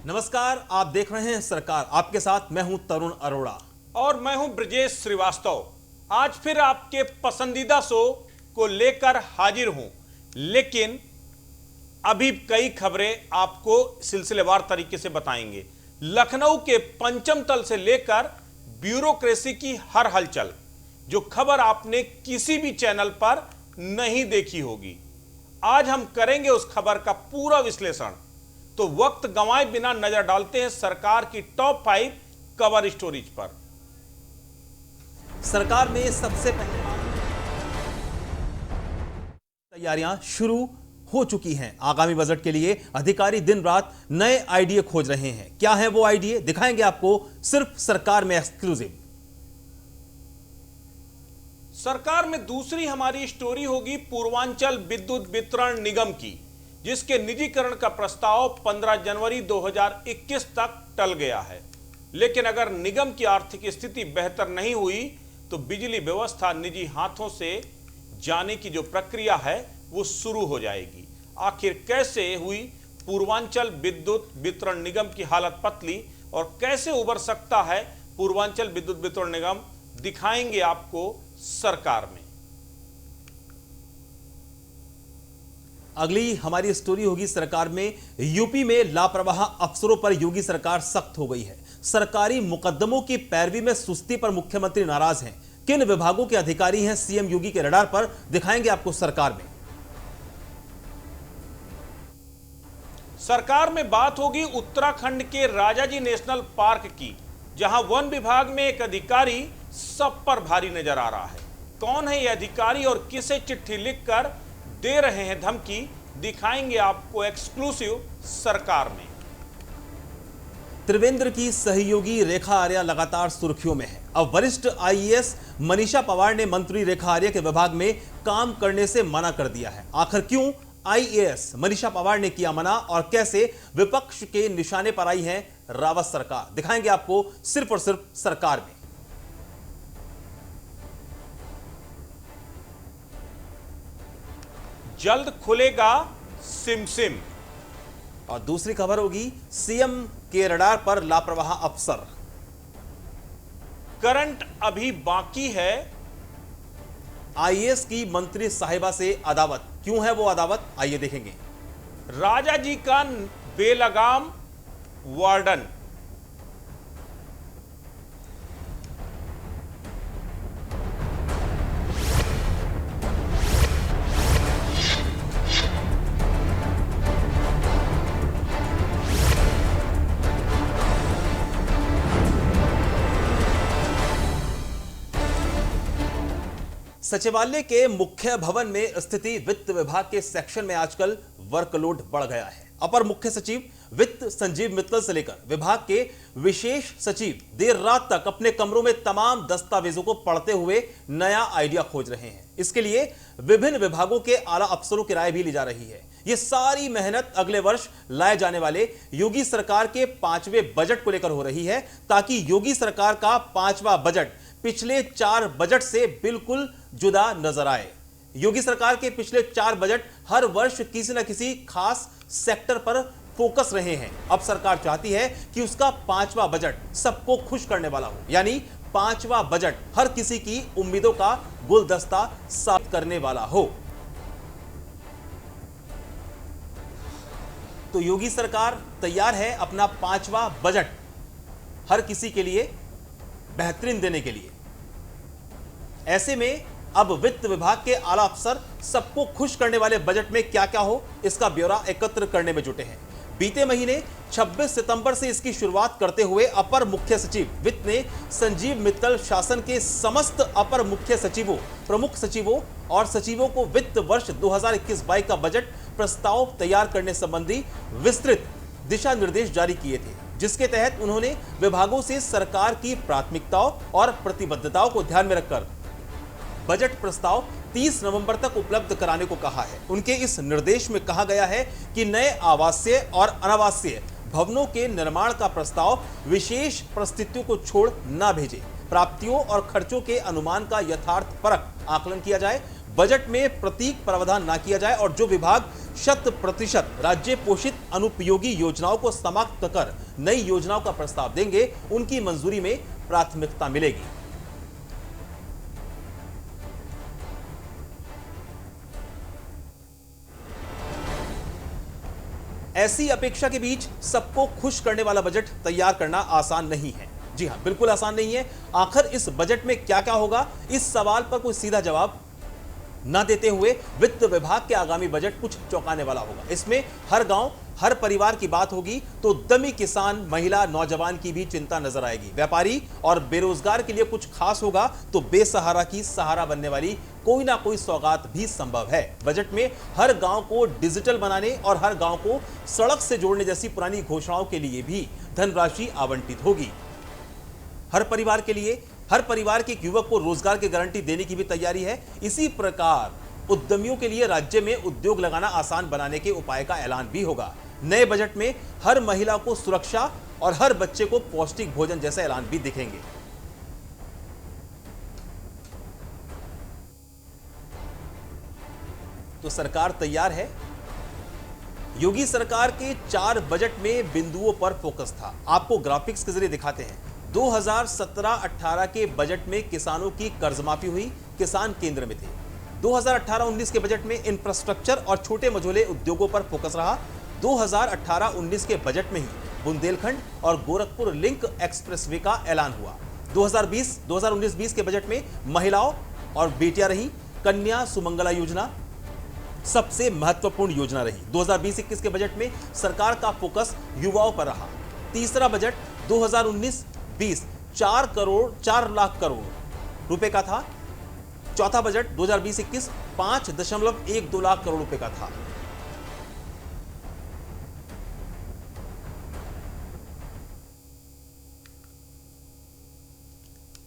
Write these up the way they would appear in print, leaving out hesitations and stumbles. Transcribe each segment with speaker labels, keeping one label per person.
Speaker 1: नमस्कार, आप देख रहे हैं सरकार। आपके साथ मैं हूं तरुण अरोड़ा
Speaker 2: और मैं हूं ब्रजेश श्रीवास्तव। आज फिर आपके पसंदीदा शो को लेकर हाजिर हूं, लेकिन अभी कई खबरें आपको सिलसिलेवार तरीके से बताएंगे। लखनऊ के पंचम तल से लेकर ब्यूरोक्रेसी की हर हलचल, जो खबर आपने किसी भी चैनल पर नहीं देखी होगी, आज हम करेंगे उस खबर का पूरा विश्लेषण। तो वक्त गंवाए बिना नजर डालते हैं सरकार की टॉप 5 कवर स्टोरीज पर।
Speaker 1: सरकार में सबसे पहले तैयारियां शुरू हो चुकी हैं। आगामी बजट के लिए अधिकारी दिन रात नए आइडिया खोज रहे हैं। क्या है वो आइडिया, दिखाएंगे आपको सिर्फ सरकार में एक्सक्लूसिव।
Speaker 2: सरकार में दूसरी हमारी स्टोरी होगी पूर्वांचल विद्युत वितरण निगम की, जिसके निजीकरण का प्रस्ताव 15 जनवरी 2021 तक टल गया है। लेकिन अगर निगम की आर्थिक स्थिति बेहतर नहीं हुई तो बिजली व्यवस्था निजी हाथों से जाने की जो प्रक्रिया है वो शुरू हो जाएगी। आखिर कैसे हुई पूर्वांचल विद्युत वितरण निगम की हालत पतली और कैसे उबर सकता है पूर्वांचल विद्युत वितरण निगम, दिखाएंगे आपको सरकार में।
Speaker 1: अगली हमारी स्टोरी होगी सरकार में। यूपी में लापरवाह अफसरों पर योगी सरकार सख्त हो गई है। सरकारी मुकदमों की पैरवी में सुस्ती पर मुख्यमंत्री नाराज हैं। किन विभागों के अधिकारी हैं सीएम योगी के रडार पर, दिखाएंगे आपको सरकार में।
Speaker 2: सरकार में बात होगी उत्तराखंड के राजाजी नेशनल पार्क की, जहां वन विभाग में एक अधिकारी सब पर भारी नजर आ रहा है। कौन है यह अधिकारी और किसे चिट्ठी लिखकर दे रहे हैं धमकी, दिखाएंगे आपको एक्सक्लूसिव सरकार में।
Speaker 1: त्रिवेंद्र की सहयोगी रेखा आर्या लगातार सुर्खियों में है। अब वरिष्ठ आईएएस मनीषा पवार ने मंत्री रेखा आर्या के विभाग में काम करने से मना कर दिया है। आखिर क्यों आईएएस मनीषा पवार ने किया मना और कैसे विपक्ष के निशाने पर आई है रावत सरकार, दिखाएंगे आपको सिर्फ और सिर्फ सरकार में।
Speaker 2: जल्द खुलेगा सिम।
Speaker 1: और दूसरी खबर होगी सीएम के रडार पर लापरवाह अफसर।
Speaker 2: करंट अभी बाकी है।
Speaker 1: आईएएस की मंत्री साहिबा से अदावत, क्यों है वो अदावत, आइए देखेंगे।
Speaker 2: राजा जी का बेलगाम वार्डन।
Speaker 1: सचिवालय के मुख्य भवन में स्थिति वित्त विभाग के सेक्शन में आजकल वर्कलोड बढ़ गया है। अपर मुख्य सचिव वित्त संजीव मित्तल से लेकर विभाग के विशेष सचिव देर रात तक अपने कमरों में तमाम दस्तावेजों को पढ़ते हुए नया आइडिया खोज रहे हैं। इसके लिए विभिन्न विभागों के आला अफसरों की राय भी ली जा रही है। यह सारी मेहनत अगले वर्ष लाए जाने वाले योगी सरकार के 5वें बजट को लेकर हो रही है, ताकि योगी सरकार का 5वां बजट पिछले 4 बजट से बिल्कुल जुदा नजर आए। योगी सरकार के पिछले 4 बजट हर वर्ष किसी न किसी खास सेक्टर पर फोकस रहे हैं। अब सरकार चाहती है कि उसका 5वां बजट सबको खुश करने वाला हो, यानी 5वां बजट हर किसी की उम्मीदों का गुलदस्ता साबित करने वाला हो। तो योगी सरकार तैयार है अपना 5वां बजट हर किसी के लिए बेहतरीन देने के लिए। ऐसे में अब वित्त विभाग के आला अफसर सबको खुश करने वाले बजट में क्या क्या हो, इसका ब्यौरा एकत्र करने में जुटे हैं। बीते महीने 26 सितंबर से इसकी शुरुआत करते हुए अपर मुख्य सचिव वित्त ने संजीव मित्तल शासन के समस्त अपर मुख्य सचिवों, प्रमुख सचिवों और सचिवों को वित्त वर्ष 2021-22 का बजट प्रस्ताव तैयार करने संबंधी विस्तृत दिशा निर्देश जारी किए थे, जिसके तहत उन्होंने विभागों से सरकार की प्राथमिकताओं और प्रतिबद्धताओं को ध्यान में रखकर बजट प्रस्ताव 30 नवंबर तक उपलब्ध कराने को कहा है। उनके इस निर्देश में कहा गया है कि नए आवासीय और अनावासीय भवनों के निर्माण का प्रस्ताव विशेष परिस्थितियों को छोड़ न भेजे। प्राप्तियों और खर्चों के अनुमान का यथार्थपरक आकलन किया जाए। बजट में प्रतीक प्रावधान ना किया जाए और जो विभाग 100% राज्य पोषित अनुपयोगी योजनाओं को समाप्त कर नई योजनाओं का प्रस्ताव देंगे, उनकी मंजूरी में प्राथमिकता मिलेगी। ऐसी अपेक्षा के बीच सबको खुश करने वाला बजट तैयार करना आसान नहीं है। जी हां, बिल्कुल आसान नहीं है। आखिर इस बजट में क्या क्या होगा, इस सवाल पर कोई सीधा जवाब न देते हुए वित्त विभाग के आगामी बजट कुछ चौंकाने वाला होगा। इसमें हर गांव, हर परिवार की बात होगी तो दमी किसान, महिला, नौजवान की भी चिंता नजर आएगी। व्यापारी और बेरोजगार के लिए कुछ खास होगा तो बेसहारा की सहारा बनने वाली कोई ना कोई सौगात भी संभव है। बजट में हर गांव को डिजिटल बनाने और हर गांव को सड़क से जोड़ने जैसी पुरानी घोषणाओं के लिए भी धनराशि आवंटित होगी। हर परिवार के लिए, हर परिवार के एक युवक को रोजगार की गारंटी देने की भी तैयारी है। इसी प्रकार उद्यमियों के लिए राज्य में उद्योग लगाना आसान बनाने के उपाय का ऐलान भी होगा। नए बजट में हर महिला को सुरक्षा और हर बच्चे को पौष्टिक भोजन जैसे ऐलान भी दिखेंगे। तो सरकार तैयार है। योगी सरकार के 4 बजट में बिंदुओं पर फोकस था। आपको ग्राफिक्स के जरिए दिखाते हैं। 2017-18 के बजट में किसानों की कर्ज माफी हुई, किसान केंद्र में थे। 2018-19 के बजट में इंफ्रास्ट्रक्चर और छोटे मझोले उद्योगों पर फोकस रहा। 2018-19 के बजट में ही बुंदेलखंड और गोरखपुर लिंक एक्सप्रेसवे का ऐलान हुआ। 2019-20 के बजट में महिलाओं और बेटियां रही। कन्या सुमंगला योजना सबसे महत्वपूर्ण योजना रही। 2020-21 के बजट में सरकार का फोकस युवाओं पर रहा। तीसरा बजट 2019-20 4 लाख करोड़ रुपए का था। चौथा बजट 2020-21 5.12 लाख करोड़ रुपए का था।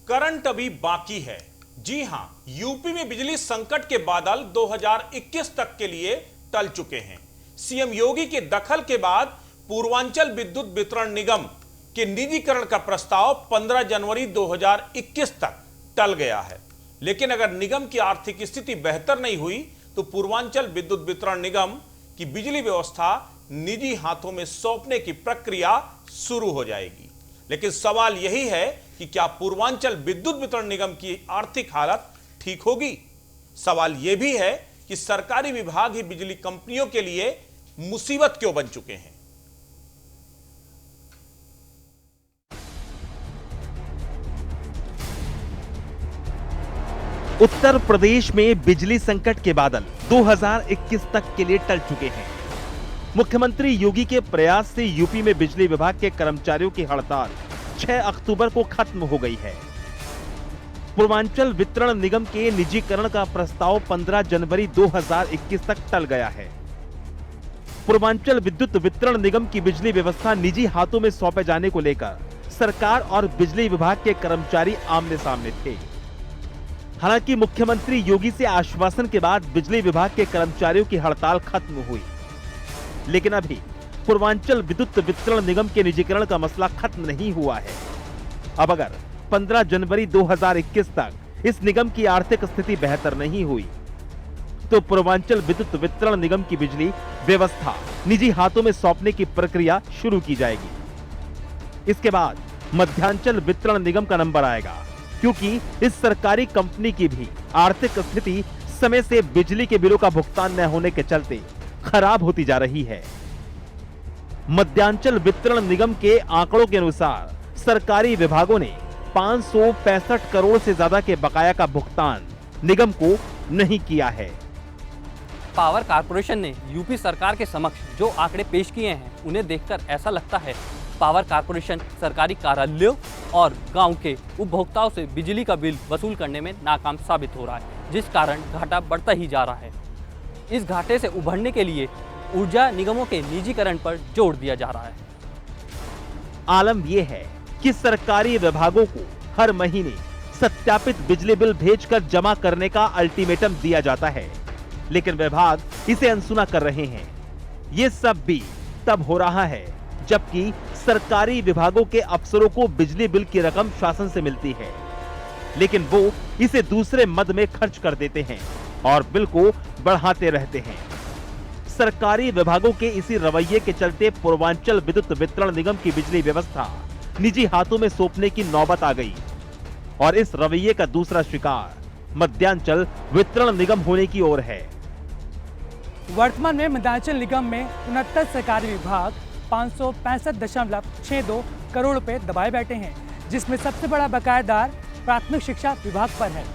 Speaker 2: करंट अभी बाकी है। जी हां, यूपी में बिजली संकट के बादल 2021 तक के लिए टल चुके हैं। सीएम योगी के दखल के बाद पूर्वांचल विद्युत वितरण निगम के निजीकरण का प्रस्ताव 15 जनवरी 2021 तक टल गया है। लेकिन अगर निगम की आर्थिक स्थिति बेहतर नहीं हुई तो पूर्वांचल विद्युत वितरण निगम की बिजली व्यवस्था निजी हाथों में सौंपने की प्रक्रिया शुरू हो जाएगी। लेकिन सवाल यही है कि क्या पूर्वांचल विद्युत वितरण निगम की आर्थिक हालत ठीक होगी? सवाल यह भी है कि सरकारी विभाग ही बिजली कंपनियों के लिए मुसीबत क्यों बन चुके हैं?
Speaker 1: उत्तर प्रदेश में बिजली संकट के बादल 2021 तक के लिए टल चुके हैं। मुख्यमंत्री योगी के प्रयास से यूपी में बिजली विभाग के कर्मचारियों की हड़ताल 6 अक्टूबर को खत्म हो गई है। पूर्वांचल वितरण निगम के निजीकरण का प्रस्ताव 15 जनवरी 2021 तक टल गया है। पूर्वांचल विद्युत वितरण निगम की बिजली व्यवस्था निजी हाथों में सौंपे जाने को लेकर सरकार और बिजली विभाग के कर्मचारी आमने सामने थे। हालांकि मुख्यमंत्री योगी से आश्वासन के बाद बिजली विभाग के कर्मचारियों की हड़ताल खत्म हुई, लेकिन अभी पूर्वांचल विद्युत वितरण निगम के निजीकरण का मसला खत्म नहीं हुआ है। अब अगर 15 जनवरी 2021 तक इस निगम की आर्थिक स्थिति बेहतर नहीं हुई तो पूर्वांचल विद्युत वितरण निगम की बिजली व्यवस्था निजी हाथों में सौंपने की प्रक्रिया शुरू की जाएगी। इसके बाद मध्यांचल वितरण निगम का नंबर आएगा, क्योंकि इस सरकारी कंपनी की भी आर्थिक स्थिति समय से बिजली के बिलों का भुगतान न होने के चलते खराब होती जा रही है। मध्यांचल वितरण निगम के आंकड़ों के अनुसार सरकारी विभागों ने 565 करोड़ से ज्यादा के बकाया का भुगतान निगम को नहीं किया है।
Speaker 3: पावर कारपोरेशन ने यूपी सरकार के समक्ष जो आंकड़े पेश किए हैं उन्हें देखकर ऐसा लगता है पावर कारपोरेशन सरकारी कार्यालयों और गांव के उपभोक्ताओं से बिजली का बिल वसूल करने में नाकाम साबित हो रहा है, जिस कारण घाटा बढ़ता ही जा रहा है। इस घाटे से उभरने के लिए ऊर्जा निगमों के निजीकरण पर जोर दिया जा रहा है।
Speaker 1: आलम यह है कि सरकारी विभागों को हर महीने सत्यापित बिजली बिल भेजकर जमा करने का अल्टीमेटम दिया जाता है, लेकिन विभाग इसे अनसुना कर रहे हैं। यह सब भी तब हो रहा है जबकि सरकारी विभागों के अफसरों को बिजली बिल की रकम शासन से मिलती है, लेकिन वो इसे दूसरे मद में खर्च कर देते हैं और बिल को बढ़ाते रहते हैं। सरकारी विभागों के इसी रवैये के चलते पूर्वांचल विद्युत वितरण निगम की बिजली व्यवस्था निजी हाथों में सौंपने की नौबत आ गई और इस रवैये का दूसरा शिकार मध्यांचल वितरण निगम होने की ओर है।
Speaker 4: वर्तमान में मध्यांचल निगम में 69 सरकारी विभाग 565.62 करोड़ रुपए दबाए बैठे हैं, जिसमें सबसे बड़ा बकायेदार प्राथमिक शिक्षा विभाग पर है,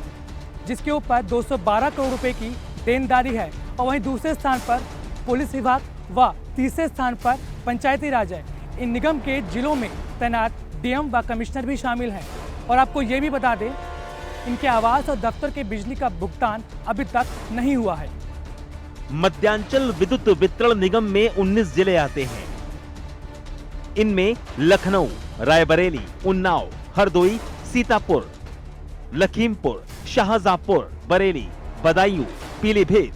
Speaker 4: जिसके ऊपर 212 करोड़ रुपए की देनदारी है और वहीं दूसरे स्थान पर पुलिस विभाग व तीसरे स्थान पर पंचायती राज है। इन निगम के जिलों में तैनात डीएम व कमिश्नर भी शामिल हैं। और आपको ये भी बता दें, इनके आवास और दफ्तर के बिजली का भुगतान अभी तक नहीं हुआ है।
Speaker 1: मध्यांचल विद्युत वितरण निगम में 19 जिले आते हैं। इनमें लखनऊ, रायबरेली, उन्नाव, हरदोई, सीतापुर, लखीमपुर, शाहजहांपुर, बरेली, बदायूं, पीलीभीत,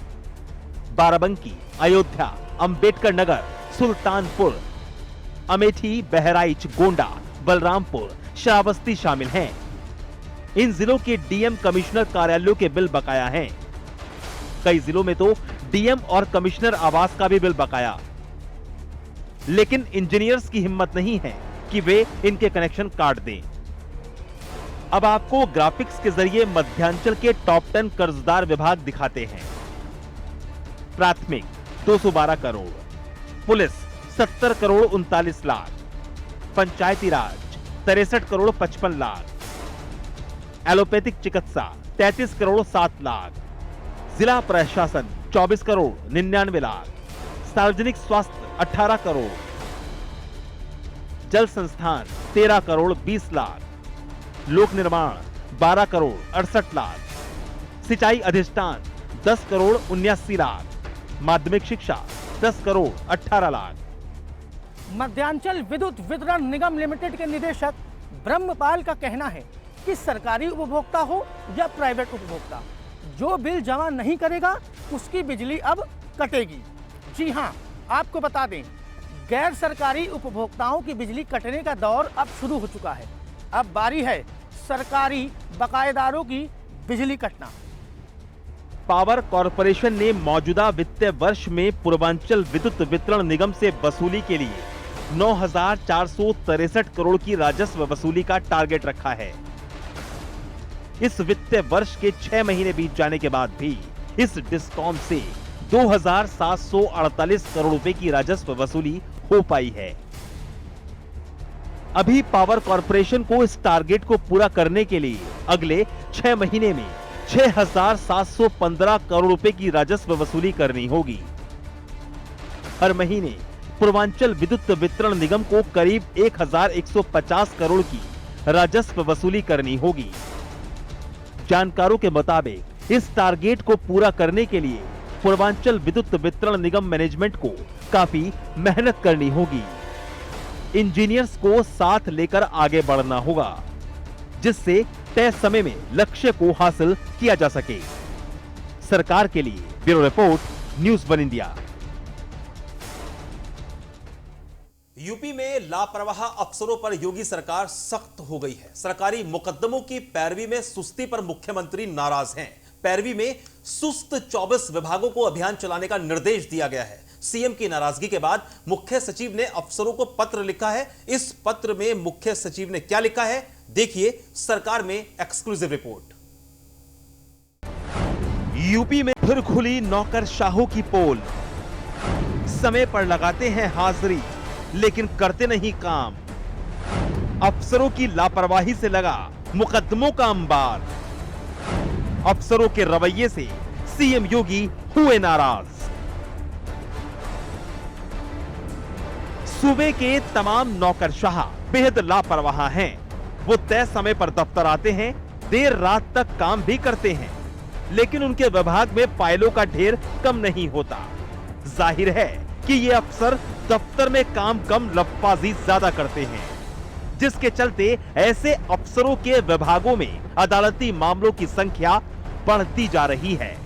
Speaker 1: बाराबंकी, अयोध्या, अंबेडकर नगर, सुल्तानपुर, अमेठी, बहराइच, गोंडा, बलरामपुर, श्रावस्ती शामिल हैं। इन जिलों के डीएम कमिश्नर कार्यालयों के बिल बकाया हैं। कई जिलों में तो डीएम और कमिश्नर आवास का भी बिल बकाया, लेकिन इंजीनियर्स की हिम्मत नहीं है कि वे इनके कनेक्शन काट दें। अब आपको ग्राफिक्स के जरिए मध्यांचल के टॉप 10 कर्जदार विभाग दिखाते हैं। प्राथमिक 212 करोड़, पुलिस 70 करोड़ 39 लाख, पंचायती राज 63 करोड़ 55 लाख, एलोपैथिक चिकित्सा 33 करोड़ 7 लाख, जिला प्रशासन 24 करोड़ 99 लाख, सार्वजनिक स्वास्थ्य 18 करोड़, जल संस्थान 13 करोड़ 20 लाख, लोक निर्माण 12 करोड़ 68 लाख, सिंचाई अधिष्ठान 10 करोड़ 79 लाख, माध्यमिक शिक्षा 10 करोड़ 18 लाख।
Speaker 5: मध्यांचल विद्युत वितरण निगम लिमिटेड के निदेशक ब्रह्मपाल का कहना है कि सरकारी उपभोक्ता हो या प्राइवेट उपभोक्ता, जो बिल जमा नहीं करेगा उसकी बिजली अब कटेगी। जी हां, आपको बता दें, गैर सरकारी उपभोक्ताओं की बिजली कटने का दौर अब शुरू हो चुका है। अब बारी है सरकारी बकायेदारों की बिजली कटना।
Speaker 1: पावर कॉरपोरेशन ने मौजूदा वित्तीय वर्ष में पूर्वांचल विद्युत वितरण निगम से वसूली के लिए 9,463 करोड़ की राजस्व वसूली का टारगेट रखा है। इस वित्तीय वर्ष के 6 महीने बीत जाने के बाद भी इस डिस्कॉम से 2,748 करोड़ रुपए की राजस्व वसूली हो पाई है। अभी पावर कॉरपोरेशन को इस टारगेट को पूरा करने के लिए अगले 6 महीने में 6,715 करोड़ रुपए की राजस्व वसूली करनी होगी। हर महीने पूर्वांचल विद्युत वितरण निगम को करीब 1,150 करोड़ की राजस्व वसूली करनी होगी। जानकारों के मुताबिक इस टारगेट को पूरा करने के लिए पूर्वांचल विद्युत वितरण निगम मैनेजमेंट को काफी मेहनत करनी होगी। इंजीनियर्स को साथ लेकर आगे बढ़ना होगा, जिससे तय समय में लक्ष्य को हासिल किया जा सके। सरकार के लिए bureau report, news one India.
Speaker 6: UP में लापरवाह अफसरों पर योगी सरकार सख्त हो गई है। सरकारी मुकद्दमों की पैरवी में सुस्ती पर मुख्यमंत्री नाराज हैं। पैरवी में सुस्त 24 विभागों को अभियान चलाने का निर्देश दिया गया है। सीएम की नाराजगी के बाद मुख्य सचिव ने अफसरों को पत्र लिखा है। इस पत्र में मुख्य सचिव ने क्या लिखा है, देखिए सरकार में एक्सक्लूसिव रिपोर्ट।
Speaker 1: यूपी में फिर खुली नौकरशाहों की पोल। समय पर लगाते हैं हाजिरी, लेकिन करते नहीं काम। अफसरों की लापरवाही से लगा मुकद्दमों का अंबार। अफसरों के रवैये से सीएम योगी हुए नाराज। सूबे के तमाम नौकरशाह बेहद लापरवाह हैं। वो तय समय पर दफ्तर आते हैं, देर रात तक काम भी करते हैं, लेकिन उनके विभाग में फाइलों का ढेर कम नहीं होता। जाहिर है कि ये अफसर दफ्तर में काम कम, लफ्फाजी ज्यादा करते हैं, जिसके चलते ऐसे अफसरों के विभागों में अदालती मामलों की संख्या बढ़ती जा रही है।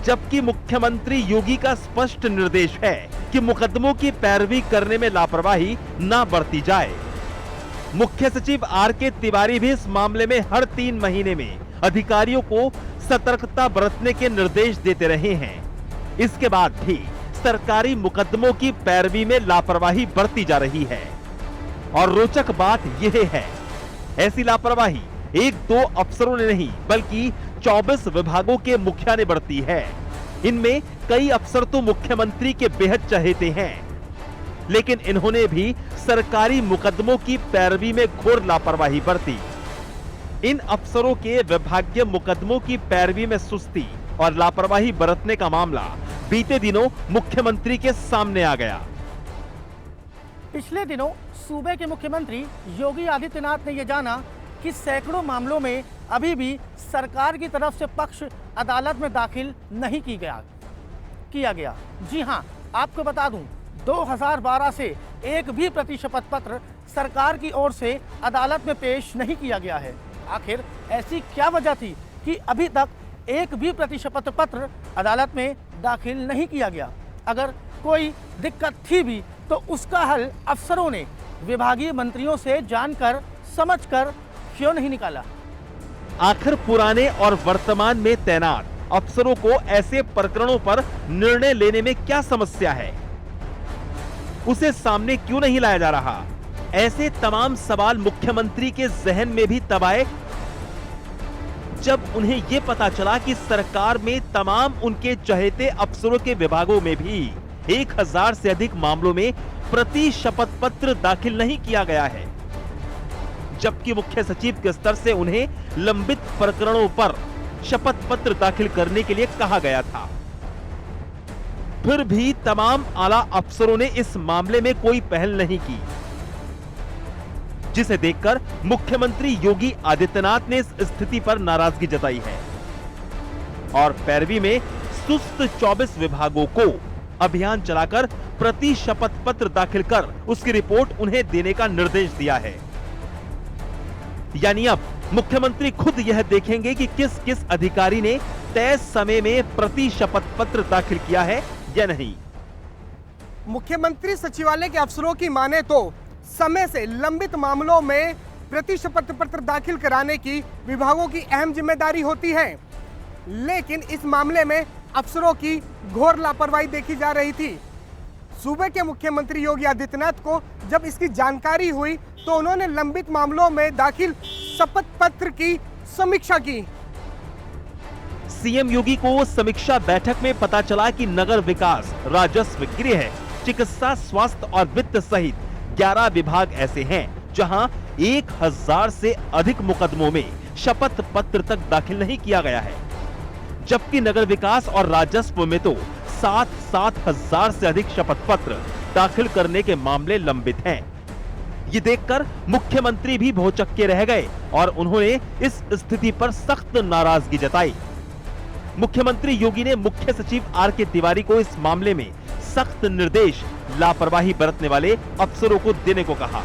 Speaker 1: जबकि मुख्यमंत्री योगी का स्पष्ट निर्देश है कि मुकदमों की पैरवी करने में लापरवाही ना बरती जाए। मुख्य सचिव आर.के. तिवारी भी इस मामले में हर 3 महीने में अधिकारियों को सतर्कता बरतने के निर्देश देते रहे हैं। इसके बाद भी
Speaker 6: सरकारी मुकदमों की पैरवी में लापरवाही बरती जा रही है। और रोचक बात यह है, ऐसी लापरवाही एक दो अफसरों ने नहीं बल्कि 24 विभागों के मुखिया ने बरती है। इनमें कई अफसर तो मुख्यमंत्री के बेहद चहेते हैं, लेकिन इन्होंने भी सरकारी मुकदमों की पैरवी में घोर लापरवाही बरती। इन अफसरों के विभागीय मुकदमों की पैरवी में सुस्ती और लापरवाही बरतने का मामला बीते दिनों मुख्यमंत्री के सामने आ गया।
Speaker 5: पिछले दिनों सूबे के मुख्यमंत्री योगी आदित्यनाथ ने यह जाना कि सैकड़ों मामलों में अभी भी सरकार की तरफ से पक्ष अदालत में दाखिल नहीं किया गया। जी हां, आपको बता दूं, 2012 से एक भी प्रतिशपथ पत्र सरकार की ओर से अदालत में पेश नहीं किया गया है। आखिर ऐसी क्या वजह थी कि अभी तक एक भी प्रतिशपथ पत्र अदालत में दाखिल नहीं किया गया? अगर कोई दिक्कत थी भी तो उसका हल अफसरों ने विभागीय मंत्रियों से जानकर समझकर क्यों नहीं निकाला?
Speaker 6: आखिर पुराने और वर्तमान में तैनात अफसरों को ऐसे प्रकरणों पर निर्णय लेने में क्या समस्या है? उसे सामने क्यों नहीं लाया जा रहा? ऐसे तमाम सवाल मुख्यमंत्री के जहन में भी तब आए जब उन्हें यह पता चला कि सरकार में तमाम उनके चहेते अफसरों के विभागों में भी 1000 से अधिक मामलों में प्रति शपथ पत्र दाखिल नहीं किया गया है, जबकि मुख्य सचिव के स्तर से उन्हें लंबित प्रकरणों पर शपथ पत्र दाखिल करने के लिए कहा गया था। फिर भी तमाम आला अफसरों ने इस मामले में कोई पहल नहीं की, जिसे देखकर मुख्यमंत्री योगी आदित्यनाथ ने इस स्थिति पर नाराजगी जताई है और पैरवी में सुस्त 24 विभागों को अभियान चलाकर प्रति शपथ पत्र दाखिल कर उसकी रिपोर्ट उन्हें देने का निर्देश दिया है। यानी अब मुख्यमंत्री खुद यह देखेंगे कि किस किस अधिकारी ने तय समय में प्रति शपथ पत्र दाखिल किया है या नहीं।
Speaker 7: मुख्यमंत्री सचिवालय के अफसरों की माने तो समय से लंबित मामलों में प्रति शपथ पत्र दाखिल कराने की विभागों की अहम जिम्मेदारी होती है, लेकिन इस मामले में अफसरों की घोर लापरवाही देखी जा रही थी। सूबे के मुख्यमंत्री योगी आदित्यनाथ को जब इसकी जानकारी हुई तो उन्होंने लंबित मामलों में दाखिल शपथ पत्र की समीक्षा की।
Speaker 6: सीएम योगी को समीक्षा बैठक में पता चला कि नगर विकास, राजस्व, गृह, चिकित्सा, स्वास्थ्य और वित्त सहित 11 विभाग ऐसे हैं जहां 1000 से अधिक मुकदमों में शपथ पत्र तक दाखिल नहीं किया गया है, जबकि नगर विकास और राजस्व में तो 7,000 से अधिक शपथ पत्र दाखिल करने के मामले लंबित हैं। ये देखकर मुख्यमंत्री भी भौचक्के रह गए और उन्होंने इस स्थिति पर सख्त नाराजगी जताई। मुख्यमंत्री योगी ने मुख्य सचिव आर.के. तिवारी को इस मामले में सख्त निर्देश लापरवाही बरतने वाले अफसरों को देने को कहा।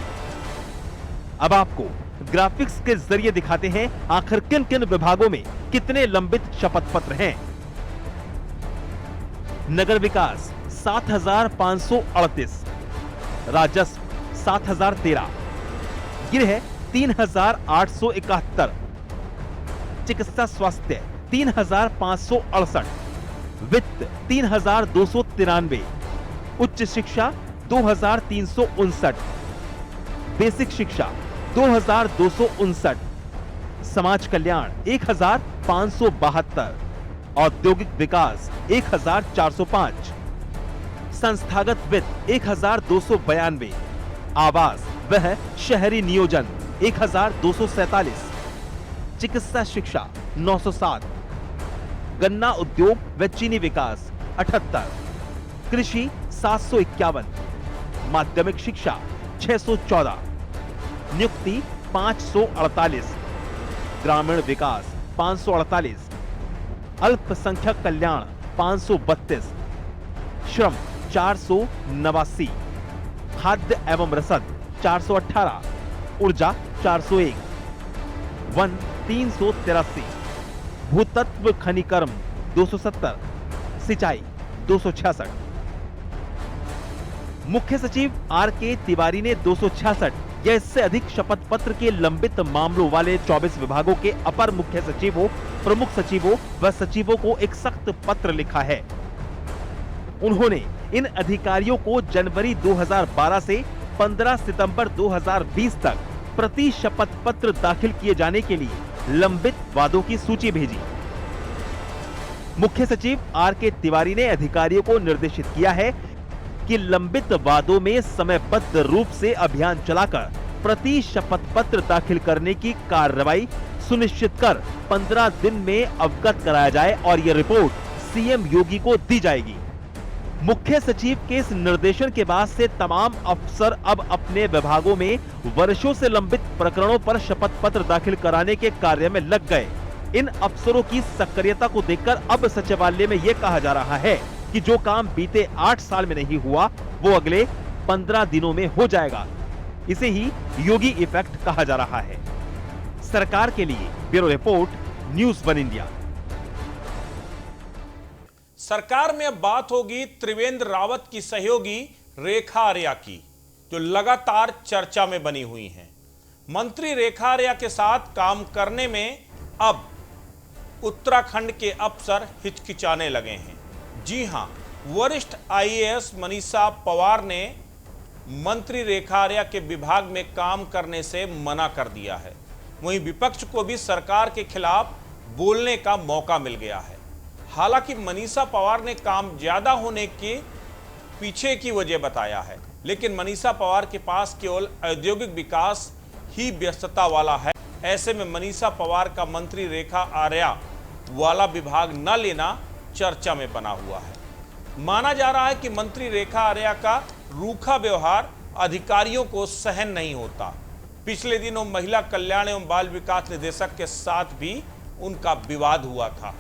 Speaker 6: अब आपको ग्राफिक्स के जरिए दिखाते हैं आखिर किन किन विभागों में कितने लंबित शपथ पत्र हैं। नगर विकास 7,538, राजस्व 7,013, गृह 3,871, चिकित्सा स्वास्थ्य 3,568, वित्त 3,293, उच्च शिक्षा 2,359, बेसिक शिक्षा 2,259, समाज कल्याण 1,572, औद्योगिक विकास 1,405, संस्थागत वित्त 1,292, आवास वह शहरी नियोजन 1,247, चिकित्सा शिक्षा 907, गन्ना उद्योग व चीनी विकास 78, कृषि 751, माध्यमिक शिक्षा 614, नियुक्ति 548, ग्रामीण विकास 548, अल्पसंख्यक कल्याण 532, श्रम 489, खाद्य एवं रसद 418, ऊर्जा 401, वन 383, भूतत्व खनिकर्म 270, सिंचाई 266। मुख्य सचिव आर.के. तिवारी ने 266 या इससे अधिक शपथ पत्र के लंबित मामलों वाले 24 विभागों के अपर मुख्य सचिवों, प्रमुख सचिवों व सचिवों को एक सख्त पत्र लिखा है। उन्होंने इन अधिकारियों को जनवरी 2012 से 15 सितंबर 2020 तक प्रति शपथ पत्र दाखिल किए जाने के लिए लंबित वादों की सूची भेजी। मुख्य सचिव आर.के. तिवारी ने अधिकारियों को निर्देशित किया है कि लंबित वादों में समयबद्ध रूप से अभियान चलाकर प्रति शपथ पत्र दाखिल करने की कार्रवाई सुनिश्चित कर 15 दिन में अवगत कराया जाए और यह रिपोर्ट सीएम योगी को दी जाएगी। मुख्य सचिव के इस निर्देशन के बाद से तमाम अफसर अब अपने विभागों में वर्षों से लंबित प्रकरणों पर शपथ पत्र दाखिल कराने के कार्य में लग गए। इन अफसरों की सक्रियता को देखकर अब सचिवालय में यह कहा जा रहा है कि जो काम बीते 8 साल में नहीं हुआ वो अगले 15 दिनों में हो जाएगा। इसे ही योगी इफेक्ट कहा जा रहा है। सरकार के लिए ब्यूरो रिपोर्ट, न्यूज़ 1 इंडिया।
Speaker 2: सरकार में अब बात होगी त्रिवेंद्र रावत की सहयोगी रेखा आर्या की, जो लगातार चर्चा में बनी हुई हैं। मंत्री रेखा आर्या के साथ काम करने में अब उत्तराखंड के अफसर हिचकिचाने लगे हैं। जी हां, वरिष्ठ आईएएस मनीषा पवार ने मंत्री रेखा आर्या के विभाग में काम करने से मना कर दिया है। वहीं विपक्ष को भी सरकार के खिलाफ बोलने का मौका मिल गया है। हालांकि मनीषा पवार ने काम ज्यादा होने के पीछे की वजह बताया है, लेकिन मनीषा पवार के पास केवल औद्योगिक विकास ही व्यस्तता वाला है। ऐसे में मनीषा पवार का मंत्री रेखा आर्या वाला विभाग न लेना चर्चा में बना हुआ है। माना जा रहा है कि मंत्री रेखा आर्या का रूखा व्यवहार अधिकारियों को सहन नहीं होता। पिछले दिनों महिला कल्याण एवं बाल विकास निदेशक के साथ भी उनका विवाद हुआ था।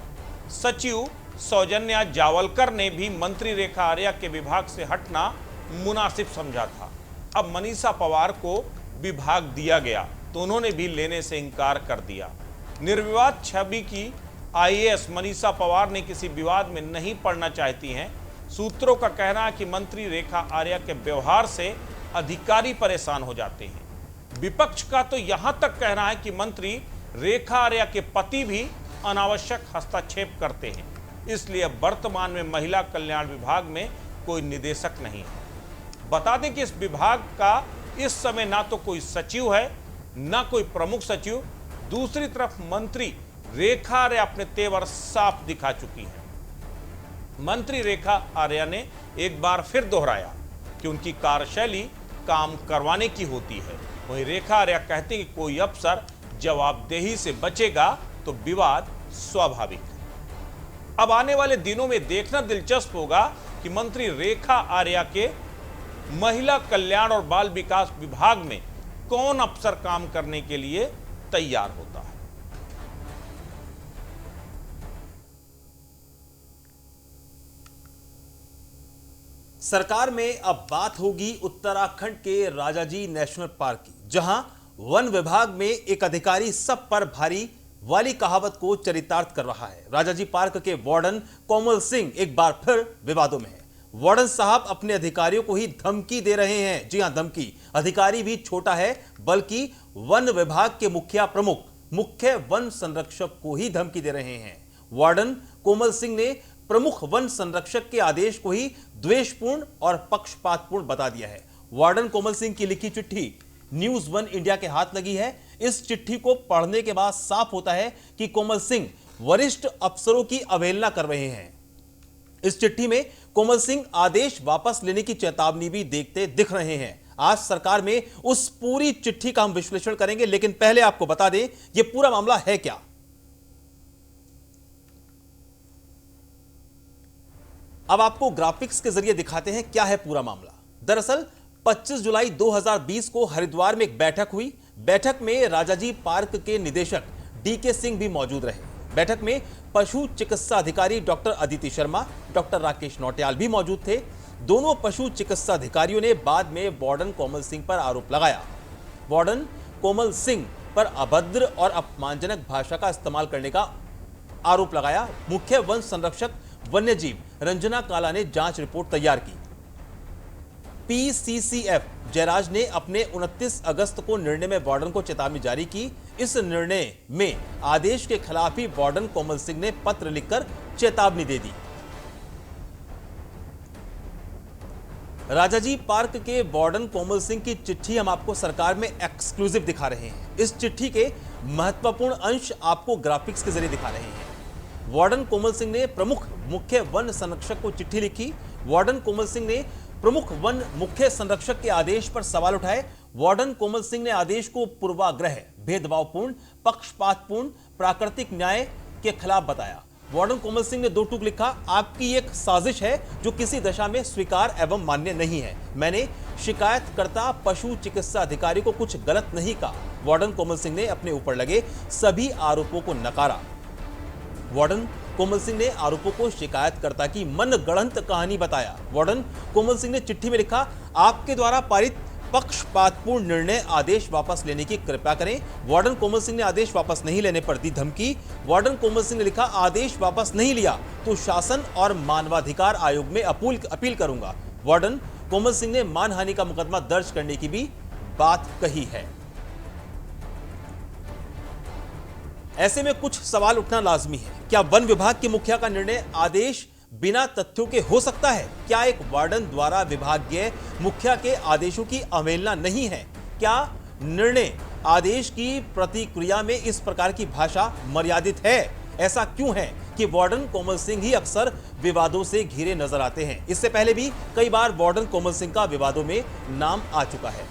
Speaker 2: सचिव सौजन्या जावलकर ने भी मंत्री रेखा आर्या के विभाग से हटना मुनासिब समझा था। अब मनीषा पवार को विभाग दिया गया तो उन्होंने भी लेने से इनकार कर दिया। निर्विवाद छवि की आईएएस मनीषा पवार ने किसी विवाद में नहीं पड़ना चाहती हैं। सूत्रों का कहना है कि मंत्री रेखा आर्या के व्यवहार से अधिकारी परेशान हो जाते हैं। विपक्ष का तो यहां तक कहना है कि मंत्री रेखा आर्या के पति भी अनावश्यक हस्तक्षेप करते हैं, इसलिए वर्तमान में महिला कल्याण विभाग में कोई निदेशक नहीं है। बता दें कि इस विभाग का इस समय ना तो कोई सचिव है, ना कोई प्रमुख सचिव। दूसरी तरफ मंत्री रेखा आर्या अपने तेवर साफ दिखा चुकी है। मंत्री रेखा आर्या ने एक बार फिर दोहराया कि उनकी कार्यशैली काम करवाने की होती है। वहीं रेखा आर्या कहते हैं कि कोई अफसर जवाबदेही से बचेगा तो विवाद स्वाभाविक है। अब आने वाले दिनों में देखना दिलचस्प होगा कि मंत्री रेखा आर्या के महिला कल्याण और बाल विकास विभाग में कौन अफसर काम करने के लिए तैयार होता है।
Speaker 1: सरकार में अब बात होगी उत्तराखंड के राजाजी नेशनल पार्क की, जहां वन विभाग में एक अधिकारी सब पर भारी वाली कहावत को चरितार्थ कर रहा है। राजाजी पार्क के वार्डन कोमल सिंह एक बार फिर विवादों में है। वार्डन साहब अपने अधिकारियों को ही धमकी दे रहे हैं। जी हां, धमकी। अधिकारी भी छोटा है, बल्कि वन विभाग के मुखिया प्रमुख मुख्य वन संरक्षक को ही धमकी दे रहे हैं। वार्डन कोमल सिंह ने प्रमुख वन संरक्षक के आदेश को ही द्वेषपूर्ण और पक्षपातपूर्ण बता दिया है। वार्डन कोमल सिंह की लिखी चिट्ठी न्यूज़ 1 इंडिया के हाथ लगी है। इस चिट्ठी को पढ़ने के बाद साफ होता है कि कोमल सिंह वरिष्ठ अफसरों की अवहेलना कर रहे हैं। इस चिट्ठी में कोमल सिंह आदेश वापस लेने की चेतावनी भी देते दिख रहे हैं। आज सरकार में उस पूरी चिट्ठी का हम विश्लेषण करेंगे, लेकिन पहले आपको बता दें यह पूरा मामला है क्या। अब आपको ग्राफिक्स के जरिए दिखाते हैं क्या है पूरा मामला। दरअसल 25 जुलाई 2020 को हरिद्वार में एक बैठक हुई। बैठक में राजाजी पार्क के निदेशक डीके सिंह भी मौजूद रहे। बैठक में पशु चिकित्सा अधिकारी डॉक्टर अदिति शर्मा, डॉक्टर राकेश नौटियाल भी मौजूद थे। दोनों पशु चिकित्सा अधिकारियों ने बाद में वार्डन कोमल सिंह पर आरोप लगाया। वार्डन कोमल सिंह पर अभद्र और अपमानजनक भाषा का इस्तेमाल करने का आरोप लगाया। मुख्य वन संरक्षक वन्यजीव रंजना काला ने जांच रिपोर्ट तैयार की। पीसीसीएफ जयराज ने अपने 29 अगस्त को निर्णय में वार्डन को चेतावनी जारी की। इस निर्णय में आदेश के खिलाफ ही वार्डन कोमल सिंह ने पत्र लिखकर चेतावनी दे दी। राजाजी पार्क के वार्डन कोमल सिंह की चिट्ठी हम आपको सरकार में एक्सक्लूसिव दिखा रहे हैं। इस चिट्ठी के महत्वपूर्ण अंश आपको ग्राफिक्स के जरिए दिखा रहे हैं। वार्डन कोमल सिंह ने प्रमुख मुख्य वन संरक्षक को चिट्ठी लिखी। वार्डन कोमल सिंह ने प्रमुख वन मुख्य संरक्षक के आदेश पर सवाल उठाए। वार्डन कोमल सिंह ने आदेश को पूर्वाग्रह, भेदभावपूर्ण, पक्षपातपूर्ण, प्राकृतिक न्याय के खिलाफ बताया। वार्डन कोमल सिंह ने 2 टूक लिखा, आपकी एक साजिश है जो किसी दशा में स्वीकार एवं मान्य नहीं है। मैंने शिकायतकर्ता पशु चिकित्सा अधिकारी को कुछ गलत नहीं कहा। वार्डन कोमल सिंह ने अपने ऊपर लगे सभी आरोपों को नकारा। वार्डन कोमल सिंह ने आरोपों को शिकायतकर्ता की मनगढ़ंत कहानी बताया। वार्डन कोमल सिंह ने चिट्ठी में लिखा, आपके द्वारा पारित पक्षपातपूर्ण निर्णय आदेश वापस लेने की कृपा करें। वार्डन कोमल सिंह ने आदेश वापस नहीं लेने पर दी धमकी। वार्डन कोमल सिंह ने लिखा, आदेश वापस नहीं लिया तो शासन और मानवाधिकार आयोग में अपील करूंगा। वार्डन कोमल सिंह ने मानहानि का मुकदमा दर्ज करने की भी बात कही है। ऐसे में कुछ सवाल उठना लाजमी है। क्या वन विभाग के मुखिया का निर्णय आदेश बिना तथ्यों के हो सकता है? क्या एक वार्डन द्वारा विभागीय मुखिया के आदेशों की अवहेलना नहीं है? क्या निर्णय आदेश की प्रतिक्रिया में इस प्रकार की भाषा मर्यादित है? ऐसा क्यों है कि वार्डन कोमल सिंह ही अक्सर विवादों से घिरे नजर आते हैं? इससे पहले भी कई बार वार्डन कोमल सिंह का विवादों में नाम आ चुका है।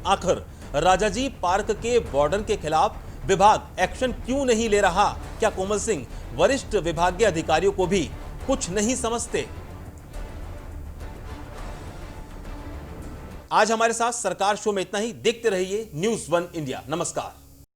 Speaker 1: आखिर राजाजी पार्क के वार्डन के खिलाफ विभाग एक्शन क्यों नहीं ले रहा? क्या कोमल सिंह वरिष्ठ विभागीय अधिकारियों को भी कुछ नहीं समझते? आज हमारे साथ सरकार शो में इतना ही। देखते रहिए न्यूज़ 1 इंडिया। नमस्कार।